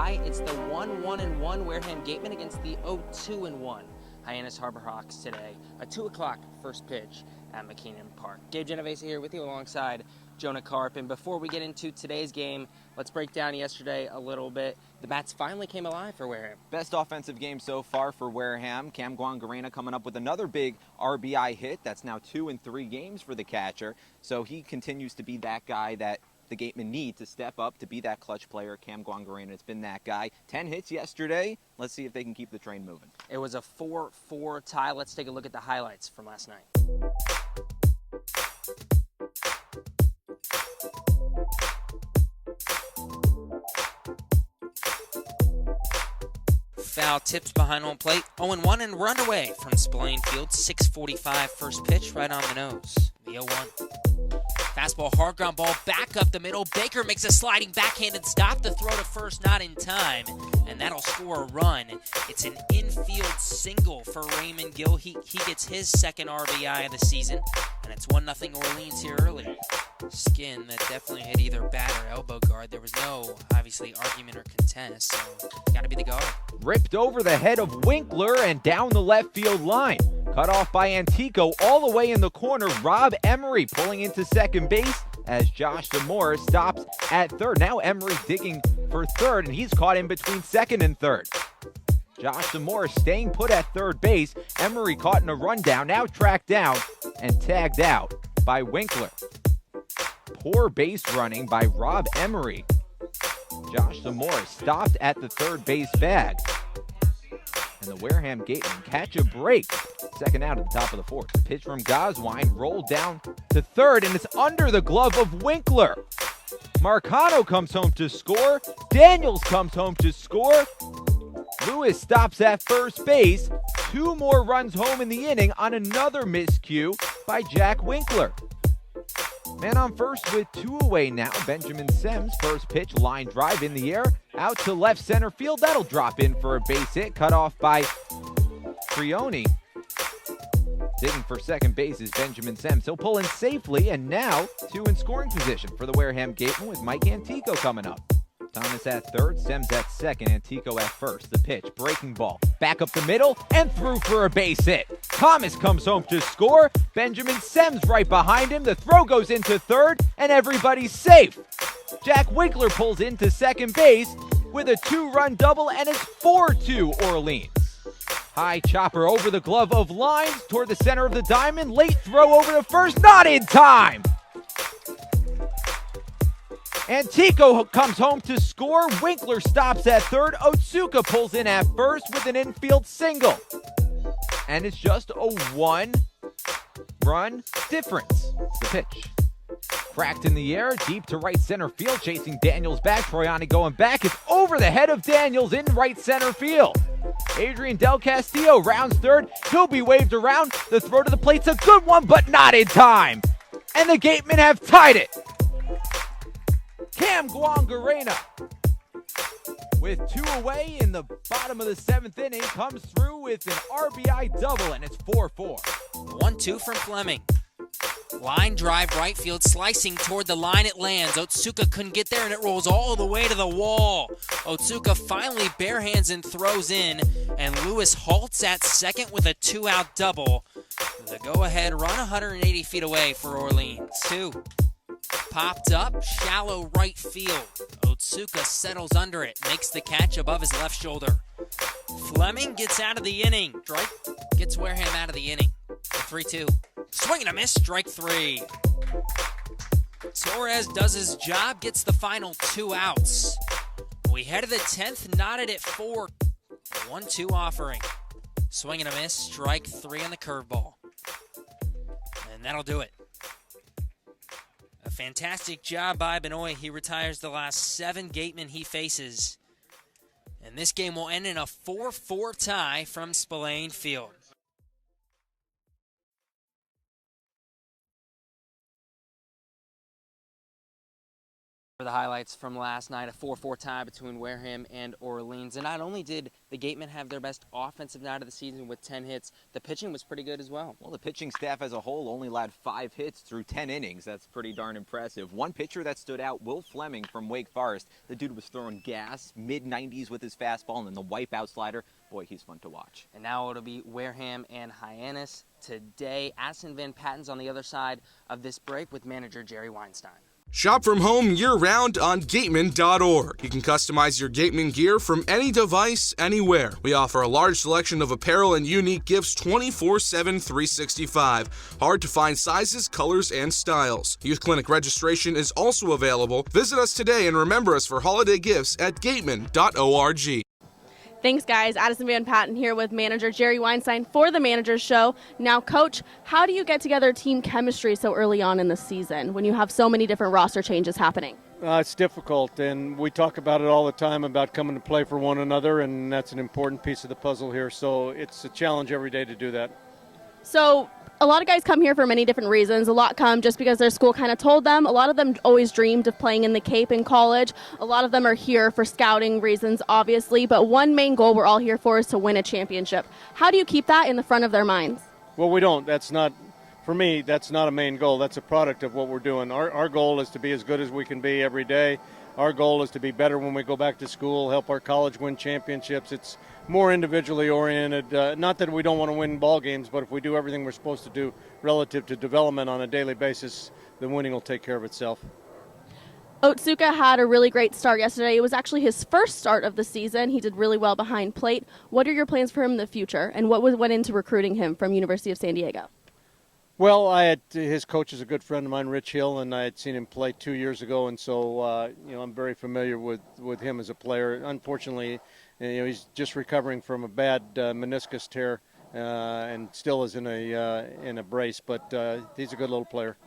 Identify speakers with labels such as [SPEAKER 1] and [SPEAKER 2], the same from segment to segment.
[SPEAKER 1] tie. It's the 1-1-1 Wareham Gatemen against the 0-2-1 Hyannis Harbor Hawks today. A 2 o'clock first pitch at McKeon Park. Gabe Genovese here with you alongside Jonah Karp. And before we get into today's game, let's break down yesterday a little bit. The bats finally came alive for Wareham.
[SPEAKER 2] Best offensive game so far for Wareham. Cam Guangarena coming up with another big RBI hit. That's now 2 in 3 games for the catcher. So he continues to be that guy that the Gatemen need to step up to be that clutch player. Cam Guangarena has been that guy. 10 hits yesterday. Let's see if they can keep the train moving.
[SPEAKER 1] It was a 4-4 tie. Let's take a look at the highlights from last night. Foul tips behind home plate. 0-1 and run away from Spillane Field. 6:45 first pitch right on the nose. The 0-1. Fastball, hard ground ball, back up the middle. Baker makes a sliding backhanded stop. The throw to first, not in time, and that'll score a run. It's an infield single for Raymond Gill. He gets his second RBI of the season, and it's 1-0 Orleans here early. Skin that definitely hit either bat or elbow guard. There was no, obviously, argument or contest, so got to be the guard.
[SPEAKER 3] Ripped over the head of Winkler and down the left field line. Cut off by Antico all the way in the corner. Rob Emery pulling into second base as Josh Demore stops at third. Now Emery digging for third, and he's caught in between second and third. Josh Demore staying put at third base. Emery caught in a rundown, now tracked down and tagged out by Winkler. Poor base running by Rob Emery. Josh Demore stopped at the third base bag. And the Wareham Gatemen catch a break. Second out at the top of the fourth. The pitch from Goswine rolled down to third, and it's under the glove of Winkler. Marcano comes home to score. Daniels comes home to score. Lewis stops at first base. 2 more runs home in the inning on another miscue by Jack Winkler. Man on first with 2 away now. Benjamin Sims, first pitch, line drive in the air. Out to left center field. That'll drop in for a base hit. Cut off by Frioni. Digging for second base is Benjamin Sims. He'll pull in safely, and now 2 in scoring position for the Wareham Gatemen with Mike Antico coming up. Thomas at third, Sims at second, Antico at first. The pitch, breaking ball, back up the middle, and through for a base hit. Thomas comes home to score. Benjamin Sims right behind him. The throw goes into third, and everybody's safe. Jack Winkler pulls into second base with a 2-run double, and it's 4-2 Orleans. High chopper over the glove of Lines toward the center of the diamond. Late throw over to first, not in time. Antico comes home to score. Winkler stops at third. Otsuka pulls in at first with an infield single. And it's just a 1-run difference. It's the pitch. Cracked in the air, deep to right center field, chasing Daniels back. Troiani going back. It's over the head of Daniels in right center field. Adrian Del Castillo rounds third. He'll be waved around. The throw to the plate's a good one, but not in time. And the Gatemen have tied it. Cam Guangarena, with 2 away in the bottom of the 7th inning, comes through with an RBI double, and it's 4-4.
[SPEAKER 1] 1-2 from Fleming. Line drive right field, slicing toward the line, it lands. Otsuka couldn't get there, and it rolls all the way to the wall. Otsuka finally bare hands and throws in, and Lewis halts at second with a 2-out double. The go-ahead run 180 feet away for Orleans. 2. Popped up, shallow right field. Otsuka settles under it, makes the catch above his left shoulder. Fleming gets out of the inning. Strike gets Wareham out of the inning. 3-2. Swing and a miss, strike 3. Torres does his job, gets the final 2 outs. We head to the 10th, knotted at 4. 1-2 offering. Swing and a miss, strike 3 on the curveball. And that'll do it. A fantastic job by Benoit. He retires the last 7 Gatemen he faces. And this game will end in a 4-4 tie from Spillane Field. For the highlights from last night, a 4-4 tie between Wareham and Orleans. And not only did the Gatemen have their best offensive night of the season with 10 hits, the pitching was pretty good as well.
[SPEAKER 2] Well, the pitching staff as a whole only allowed 5 hits through 10 innings. That's pretty darn impressive. One pitcher that stood out, Will Fleming from Wake Forest. The dude was throwing gas, mid-90s with his fastball, and then the wipeout slider. Boy, he's fun to watch.
[SPEAKER 1] And now it'll be Wareham and Hyannis today. Addison Van Patten's on the other side of this break with manager Jerry Weinstein.
[SPEAKER 4] Shop from home year-round on Gatemen.org. You can customize your Gatemen gear from any device, anywhere. We offer a large selection of apparel and unique gifts 24/7, 365. Hard to find sizes, colors, and styles. Youth Clinic registration is also available. Visit us today and remember us for holiday gifts at Gatemen.org.
[SPEAKER 5] Thanks, guys. Addison Van Patten here with manager Jerry Weinstein for the Manager's Show. Now, Coach, how do you get together team chemistry so early on in the season when you have so many different roster changes happening?
[SPEAKER 6] It's difficult, and we talk about it all the time about coming to play for one another, and that's an important piece of the puzzle here. So it's a challenge every day to do that.
[SPEAKER 5] So a lot of guys come here for many different reasons. A lot come just because their school kind of told them. A lot of them always dreamed of playing in the Cape in college. A lot of them are here for scouting reasons, obviously. But one main goal we're all here for is to win a championship. How do you keep that in the front of their minds?
[SPEAKER 6] Well, we don't. That's not, for me, that's not a main goal. That's a product of what we're doing. Our goal is to be as good as we can be every day. Our goal is to be better when we go back to school, help our college win championships. It's more individually oriented. Not that we don't want to win ball games, but if we do everything we're supposed to do relative to development on a daily basis, then winning will take care of itself.
[SPEAKER 5] Otsuka had a really great start yesterday. It was actually his first start of the season. He did really well behind plate. What are your plans for him in the future, and what went into recruiting him from University of San Diego?
[SPEAKER 6] Well, his coach is a good friend of mine, Rich Hill, and I had seen him play 2 years ago, and so I'm very familiar with him as a player. Unfortunately, he's just recovering from a bad meniscus tear and still is in a brace, but he's a good little player.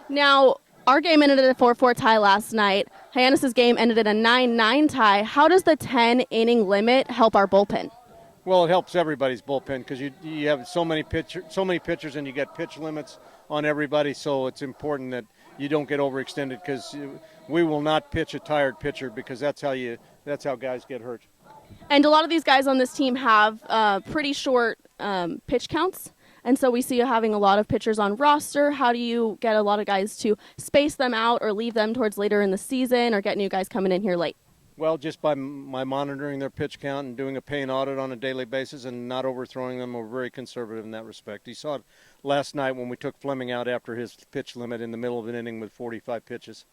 [SPEAKER 5] Now, our game ended at a 4-4 tie last night. Hyannis' game ended at a 9-9 tie. How does the 10-inning limit help our bullpen?
[SPEAKER 6] Well, it helps everybody's bullpen because you have so many pitchers, and you get pitch limits on everybody. So it's important that you don't get overextended because we will not pitch a tired pitcher because that's how guys get hurt.
[SPEAKER 5] And a lot of these guys on this team have pretty short pitch counts, and so we see you having a lot of pitchers on roster. How do you get a lot of guys to space them out or leave them towards later in the season or get new guys coming in here late?
[SPEAKER 6] Well, just by monitoring their pitch count and doing a pain audit on a daily basis and not overthrowing them. We're very conservative in that respect. You saw it last night when we took Fleming out after his pitch limit in the middle of an inning with 45 pitches.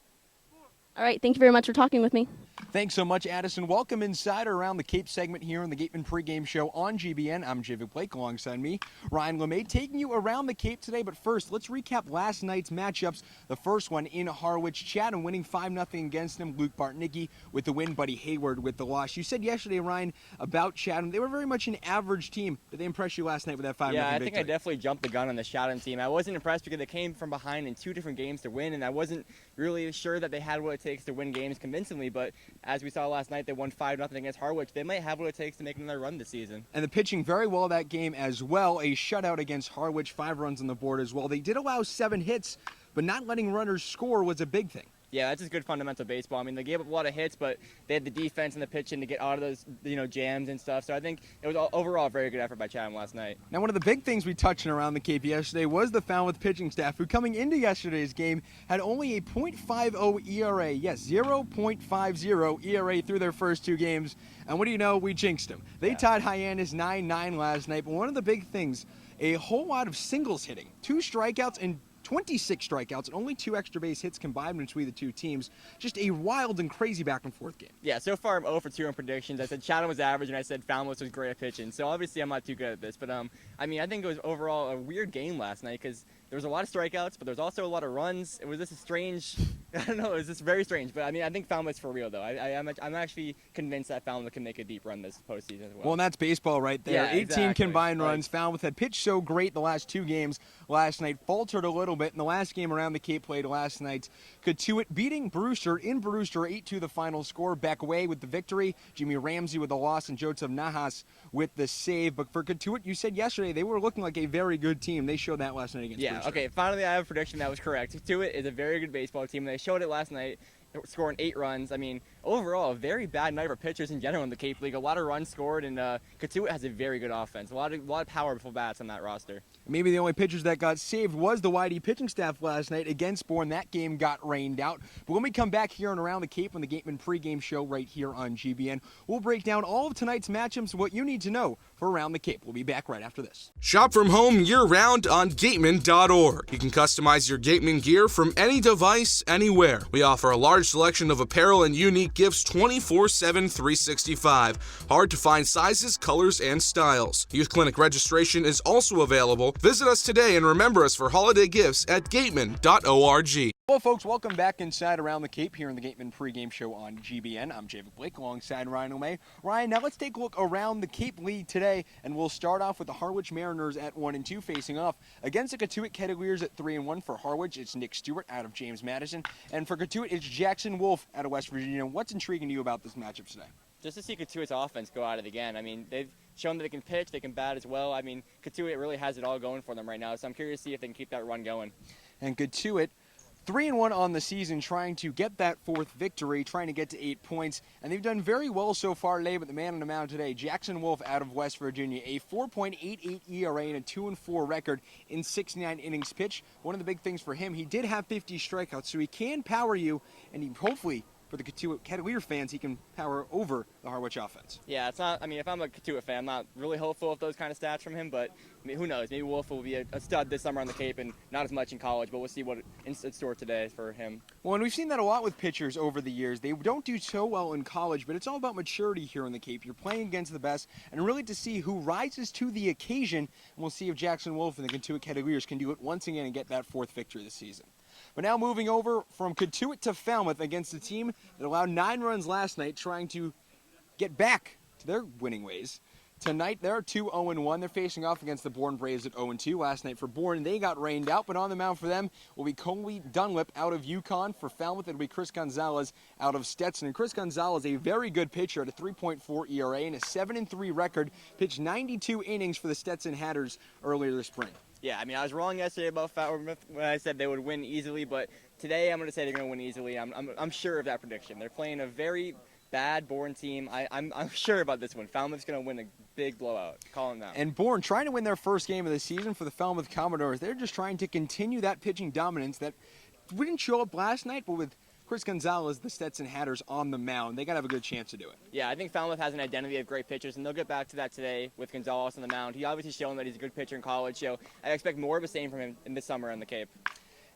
[SPEAKER 5] All right, thank you very much for talking with me.
[SPEAKER 7] Thanks so much, Addison. Welcome inside Around the Cape segment here on the Gatemen Pregame Show on GBN. I'm Javid Blake, alongside me, Ryan LeMay, taking you around the Cape today. But first, let's recap last night's matchups. The first one in Harwich, Chatham winning 5-0 against them. Luke Bartnicki with the win, Buddy Hayward with the loss. You said yesterday, Ryan, about Chatham, they were very much an average team. Did they impress you last night with that 5-0
[SPEAKER 8] Yeah, I
[SPEAKER 7] victory?
[SPEAKER 8] think I definitely jumped the gun on the Chatham team. I wasn't impressed because they came from behind in 2 different games to win, and I wasn't really sure that they had what it takes to win games convincingly, but as we saw last night, they won 5-0 against Harwich. They might have what it takes to make another run this season.
[SPEAKER 7] And the pitching very well that game as well. A shutout against Harwich, 5 runs on the board as well. They did allow 7 hits, but not letting runners score was a big thing.
[SPEAKER 8] Yeah, that's just good fundamental baseball. I mean, they gave up a lot of hits, but they had the defense and the pitching to get out of those, jams and stuff. So I think it was overall a very good effort by Chatham last night.
[SPEAKER 7] Now, one of the big things we touched on Around the Cape yesterday was the Falmouth pitching staff, who coming into yesterday's game had only a .50 ERA. Yes, 0.50 ERA through their first 2 games. And what do you know? We jinxed them. They tied Hyannis 9-9 last night. But one of the big things, a whole lot of singles hitting. 2 strikeouts and 26 strikeouts and only 2 extra base hits combined between the 2 teams. Just a wild and crazy back and forth game.
[SPEAKER 8] Yeah, so far I'm 0 for 2 in predictions. I said Chatham was average and I said Falmouth was great at pitching. So obviously I'm not too good at this. But I think it was overall a weird game last night because there was a lot of strikeouts, but there was also a lot of runs. It was just a strange, I don't know, it was just very strange. But I think Falmouth's for real though. I'm actually convinced that Falmouth can make a deep run this postseason as well.
[SPEAKER 7] Well, and that's baseball right there.
[SPEAKER 8] Yeah,
[SPEAKER 7] 18
[SPEAKER 8] exactly.
[SPEAKER 7] combined runs. Falmouth had pitched so great the last 2 games last night, faltered a little bit in the last game Around the Cape played last night. Katuitt beating Brewster in Brewster, 8-2 the final score. Beck Way with the victory, Jimmy Ramsey with the loss, and Joseph Nahas with the save. But for Katuitt, you said yesterday they were looking like a very good team. They showed that last night against Brewster.
[SPEAKER 8] Okay, finally I have a prediction that was correct. Katuitt is a very good baseball team. They showed it last night. scoring 8 runs. I mean, overall, a very bad night for pitchers in general in the Cape League. A lot of runs scored, and Katuitt has a very good offense. A lot of powerful bats on that roster.
[SPEAKER 7] Maybe the only pitchers that got saved was the YD pitching staff last night against Bourne. That game got rained out. But when we come back here and Around the Cape on the Gatemen pregame show right here on GBN, we'll break down all of tonight's matchups and what you need to know for Around the Cape. We'll be back right after this.
[SPEAKER 4] Shop from home year-round on Gatemen.org. You can customize your Gatemen gear from any device, anywhere. We offer a large selection of apparel and unique gifts 24/7, 365. Hard to find sizes, colors, and styles. Youth Clinic registration is also available. Visit us today and remember us for holiday gifts at Gatemen.org.
[SPEAKER 7] Well, folks, welcome back inside Around the Cape here in the Gatemen pregame show on GBN. I'm Javid Blake alongside Ryan O'May. Ryan, now let's take a look around the Cape League today, and we'll start off with the Harwich Mariners at 1-2 facing off against the Katuitt Kettleers at 3-1. For Harwich, it's Nick Stewart out of James Madison, and for Katuitt, it's Jackson Wolf out of West Virginia. What's intriguing to you about this matchup today?
[SPEAKER 8] Just to see Katuitt's offense go at it again. I mean, they've shown that they can pitch, they can bat as well. I mean, Katuitt really has it all going for them right now, so I'm curious to see if they can keep that run going.
[SPEAKER 7] And Katuitt, 3-1 on the season, trying to get that 4th victory, trying to get to 8 points. And they've done very well so far today, but the man on the mound today, Jackson Wolf out of West Virginia, a 4.88 ERA and a 2-4 record in 69 innings pitched. One of the big things for him, he did have 50 strikeouts, so he can power you, and he hopefully, for the Katuitt Kettleer fans, he can power over the Harwich offense.
[SPEAKER 8] Yeah, it's not. I mean, if I'm a Katuitt fan, I'm not really hopeful of those kind of stats from him. But I mean, who knows? Maybe Wolf will be a stud this summer on the Cape, and not as much in college. But we'll see what in store today for him.
[SPEAKER 7] Well, and we've seen that a lot with pitchers over the years. They don't do so well in college, but it's all about maturity here on the Cape. You're playing against the best, and really to see who rises to the occasion. And we'll see if Jackson Wolf and the Katuitt Kettleers can do it once again and get that 4th victory this season. But now moving over from Katuitt to Falmouth against a team that allowed 9 runs last night, trying to get back to their winning ways. Tonight, they're 2-0-1. They're facing off against the Bourne Braves at 0-2. Last night for Bourne, they got rained out, but on the mound for them will be Coley Dunlip out of Yukon. For Falmouth, it'll be Chris Gonzalez out of Stetson. And Chris Gonzalez, a very good pitcher at a 3.4 ERA and a 7-3 record, pitched 92 innings for the Stetson Hatters earlier this spring.
[SPEAKER 8] Yeah, I mean, I was wrong yesterday about Falmouth when I said they would win easily, but today I'm going to say they're going to win easily. I'm sure of that prediction. They're playing a very bad Bourne team. I'm sure about this one. Falmouth's going to win a big blowout. Call them now.
[SPEAKER 7] And Bourne trying to win their first game of the season for the Falmouth Commodores. They're just trying to continue that pitching dominance that didn't show up last night, but with Chris Gonzalez, the Stetson Hatters on the mound, they got to have a good chance to do it.
[SPEAKER 8] Yeah, I think Falmouth has an identity of great pitchers, and they'll get back to that today with Gonzalez on the mound. He obviously shown that he's a good pitcher in college, so I expect more of the same from him in this summer on the Cape.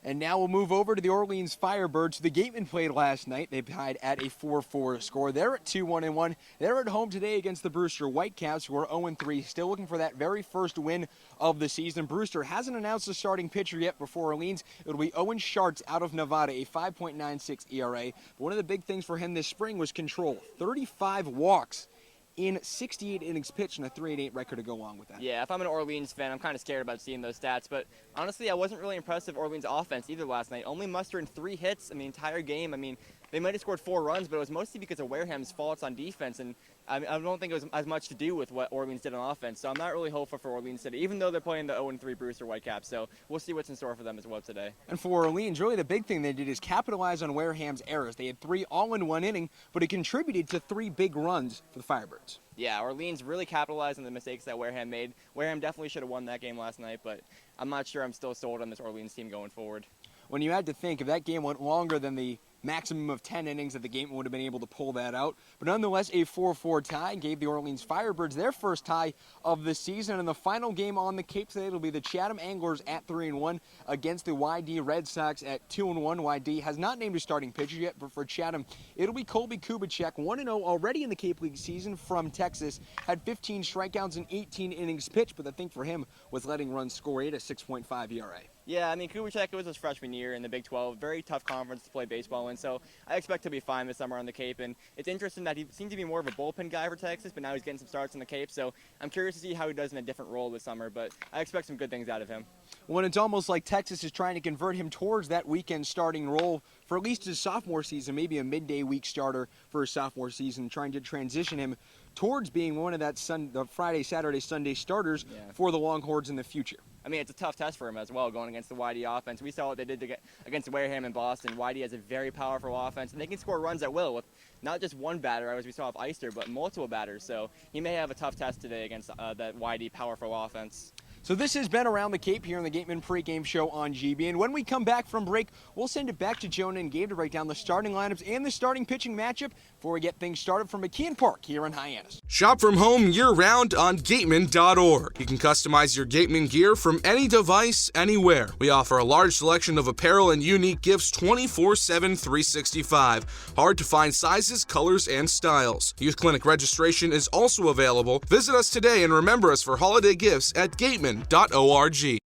[SPEAKER 7] And now we'll move over to the Orleans Firebirds. The Gatemen played last night. They tied at a 4-4 score. They're at 2-1-1. They're at home today against the Brewster Whitecaps, who are 0-3, still looking for that very first win of the season. Brewster hasn't announced a starting pitcher yet before Orleans. It'll be Owen Schartz out of Nevada, a 5.96 ERA. But one of the big things for him this spring was control. 35 walks in 68 innings pitched and a 3-8 record to go along with that.
[SPEAKER 8] Yeah, if I'm an Orleans fan, I'm kind of scared about seeing those stats. But honestly, I wasn't really impressed with Orleans' offense either last night. Only mustering 3 hits in the entire game. I mean, they might have scored 4 runs, but it was mostly because of Wareham's faults on defense. And I don't think it was as much to do with what Orleans did on offense. So I'm not really hopeful for Orleans today, even though they're playing the 0-3 Brewster Whitecaps. So we'll see what's in store for them as well today.
[SPEAKER 7] And for Orleans, really the big thing they did is capitalize on Wareham's errors. They had 3 all in 1 inning, but it contributed to 3 big runs for the Firebirds.
[SPEAKER 8] Yeah, Orleans really capitalized on the mistakes that Wareham made. Wareham definitely should have won that game last night, but I'm not sure I'm still sold on this Orleans team going forward.
[SPEAKER 7] When you had to think, if that game went longer than the maximum of 10 innings, that the game would have been able to pull that out. But nonetheless, a 4-4 tie gave the Orleans Firebirds their first tie of the season. And the final game on the Cape today will be the Chatham Anglers at 3-1 against the YD Red Sox at 2-1. YD has not named a starting pitcher yet, but for Chatham, it'll be Colby Kubicek, 1-0 already in the Cape League season from Texas. Had 15 strikeouts and 18 innings pitched, but the thing for him was letting runs score at a 6.5 ERA.
[SPEAKER 8] Yeah, I mean, Kubicek, it was his freshman year in the Big 12. Very tough conference to play baseball in, so I expect to be fine this summer on the Cape. And it's interesting that he seems to be more of a bullpen guy for Texas, but now he's getting some starts on the Cape. So I'm curious to see how he does in a different role this summer, but I expect some good things out of him.
[SPEAKER 7] When it's almost like Texas is trying to convert him towards that weekend starting role for at least his sophomore season, maybe a midday week starter for his sophomore season, trying to transition him towards being one of the Friday, Saturday, Sunday starters for the Longhorns in the future.
[SPEAKER 8] I mean, it's a tough test for him as well, going against the YD offense. We saw what they did against Wareham and Boston. YD has a very powerful offense, and they can score runs at will with not just one batter, as we saw with Eister, but multiple batters. So he may have a tough test today against that YD powerful offense.
[SPEAKER 7] So this has been Around the Cape here on the Gatemen pregame show on GBN. When we come back from break, we'll send it back to Jonah and Gabe to break down the starting lineups and the starting pitching matchup before we get things started from McKeon Park here in Hyannis.
[SPEAKER 4] Shop from home year-round on Gatemen.org. You can customize your Gatemen gear from any device, anywhere. We offer a large selection of apparel and unique gifts 24/7, 365. Hard to find sizes, colors, and styles. Youth Clinic registration is also available. Visit us today and remember us for holiday gifts at Gatemen.org.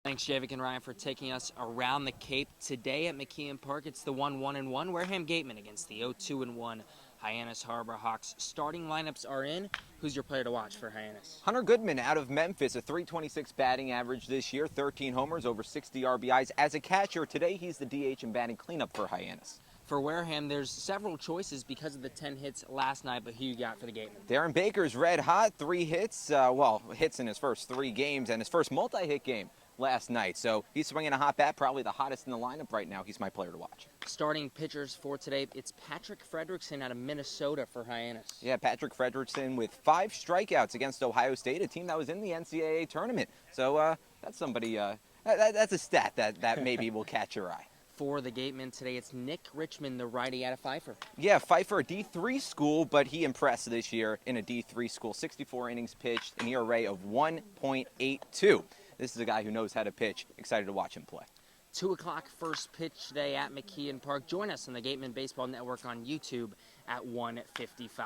[SPEAKER 1] Thanks, Javik and Ryan, for taking us around the Cape. Today at McKeon Park, it's the 1-1-1 Wareham Gatemen against the 0-2-1 Hyannis Harbor Hawks. Starting lineups are in. Who's your player to watch for Hyannis?
[SPEAKER 2] Hunter Goodman out of Memphis, a .326 batting average this year, 13 homers, over 60 RBIs. As a catcher, today he's the DH and batting cleanup for Hyannis.
[SPEAKER 1] For Wareham, there's several choices because of the 10 hits last night, but who you got for the Gatemen?
[SPEAKER 2] Darren Baker's red hot, 3 hits, hits in his first 3 games, and his first multi-hit game last night. So he's swinging a hot bat, probably the hottest in the lineup right now. He's my player to watch.
[SPEAKER 1] Starting pitchers for today, it's Patrick Fredrickson out of Minnesota for Hyannis.
[SPEAKER 2] Yeah, Patrick Fredrickson with 5 strikeouts against Ohio State, a team that was in the NCAA tournament. So that's somebody, that's a stat that maybe will catch your eye.
[SPEAKER 1] For the Gatemen today, it's Nick Richmond, the righty out of Pfeiffer.
[SPEAKER 2] Yeah, Pfeiffer, a D3 school, but he impressed this year in a D3 school. 64 innings pitched, an ERA of 1.82. This is a guy who knows how to pitch. Excited to watch him play.
[SPEAKER 1] 2 o'clock first pitch today at McKeon Park. Join us on the Gatemen Baseball Network on YouTube at 1:55.